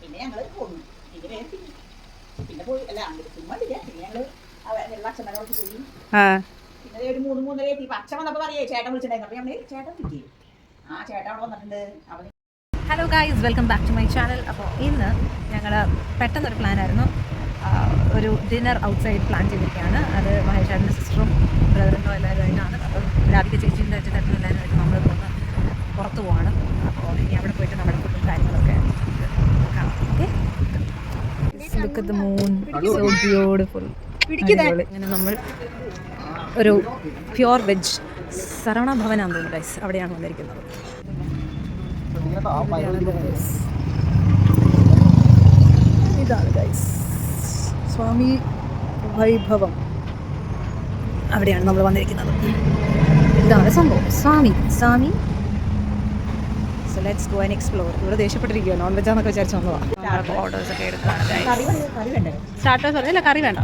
പിന്നെ ഞങ്ങള് പോന്നു. പിന്നെ പോയി അല്ല ചുമ്മാണ്ടില്ല. പിന്നെ ഞങ്ങള് അച്ഛനോട് പോയി. പിന്നെ ഒരു 3-3:30 എത്തി. അച്ഛൻ വന്നപ്പോ പറയേ ചേട്ടൻ വിളിച്ചിട്ടുണ്ടായിരുന്നു. അപ്പൊ ഞമ്മള് ചേട്ടൻ കിട്ടി. ചേട്ടൻ അവിടെ വന്നിട്ടുണ്ട്. Hello guys, welcome back to my channel. അപ്പോൾ ഇന്ന് ഞങ്ങൾ പെട്ടെന്നൊരു പ്ലാനായിരുന്നു. ഒരു ഡിന്നർ ഔട്ട്സൈഡ് പ്ലാൻ ചെയ്തിരിക്കുകയാണ്. അത് മഹേഷേട്ടൻ്റെ സിസ്റ്ററും ബ്രദറിനും എല്ലാവരുമായിട്ടാണ്. അപ്പോൾ രാധിക ചേച്ചീൻ്റെ അച്ഛനും എല്ലാവരുമായിട്ട് നമ്മൾ പുറത്ത് പോവാണ്. അപ്പോൾ ഇനി അവിടെ പോയിട്ട് നമ്മുടെ ഫുഡും കാര്യങ്ങളൊക്കെ കാണാം. Okay, look at the moon, so beautiful. ഇങ്ങനെ നമ്മൾ ഒരു പ്യുവർ വെജ് സരവണ ഭവനാന്ന് തോന്നുന്നു ഗൈസ്, അവിടെയാണ് വന്നിരിക്കുന്നത്. ഇതാണ് ഗൈസ് സ്വാമി വൈഭവം, അവിടെയാണ് നമ്മൾ വന്നിരിക്കുന്നത്. ഇതാണ് സംഭവം സ്വാമി. So let's go and explore. ഇവിടെ ദേഷ്യപ്പെട്ടിരിക്കുകയോ നോൺ വെജാന്നൊക്കെ വിചാരിച്ചു വന്നതാണ്. ഓർഡേഴ്സ് ഒക്കെ എടുക്കുകയാണ്. സ്റ്റാർട്ടേഴ്സ് പറഞ്ഞില്ല, കറി വേണ്ട.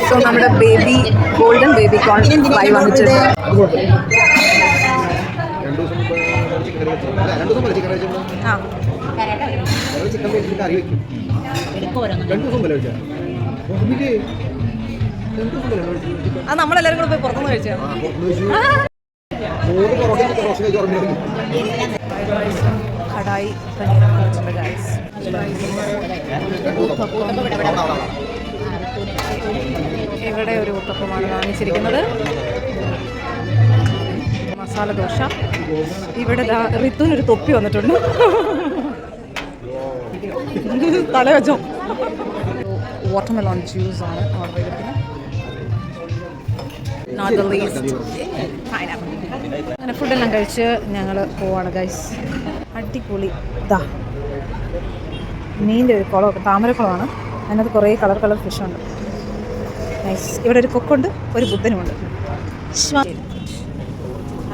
സോ നമ്മുടെ baby golden baby corn fry വന്നിട്ടുണ്ട്. അത് നമ്മളെല്ലാവരും കൂടെ പോയി പുറത്തുനിന്ന് കഴിച്ചാൽ കടായി പനീറൊക്കെ വെച്ചിട്ടുണ്ട് ഗൈസ്. ഇവിടെ ഒരു ഉത്തപ്പമാണ് വാങ്ങിച്ചിരിക്കുന്നത്. മസാല ദോശ. ഇവിടെ ഋതുവിനൊരു തൊപ്പി വന്നിട്ടുണ്ട്. തല വെച്ചോ. വാട്ടർമെലോൺ ജ്യൂസ് ആണ് ഓർഡർ ചെയ്തിരിക്കുന്നത്. Not the least pineapple. അങ്ങനെ ഫുഡെല്ലാം കഴിച്ച് ഞങ്ങൾ പോവാണ് ഗൈസ്. അടിപൊളി. ഇതാ മീൻ്റെ ഒരു കുളമൊക്കെ, താമരക്കുളമാണ്. അതിനകത്ത് കുറേ കളർ ഫിഷുണ്ട്. നൈസ്. ഇവിടെ ഒരു കൊക്കുണ്ട്, ഒരു ബുദ്ധനുമുണ്ട്.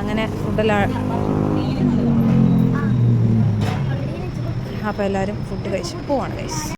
അങ്ങനെ ഫുഡെല്ലാം അപ്പോൾ എല്ലാവരും ഫുഡ് കഴിച്ച് പോവാണ് ഗൈസ്.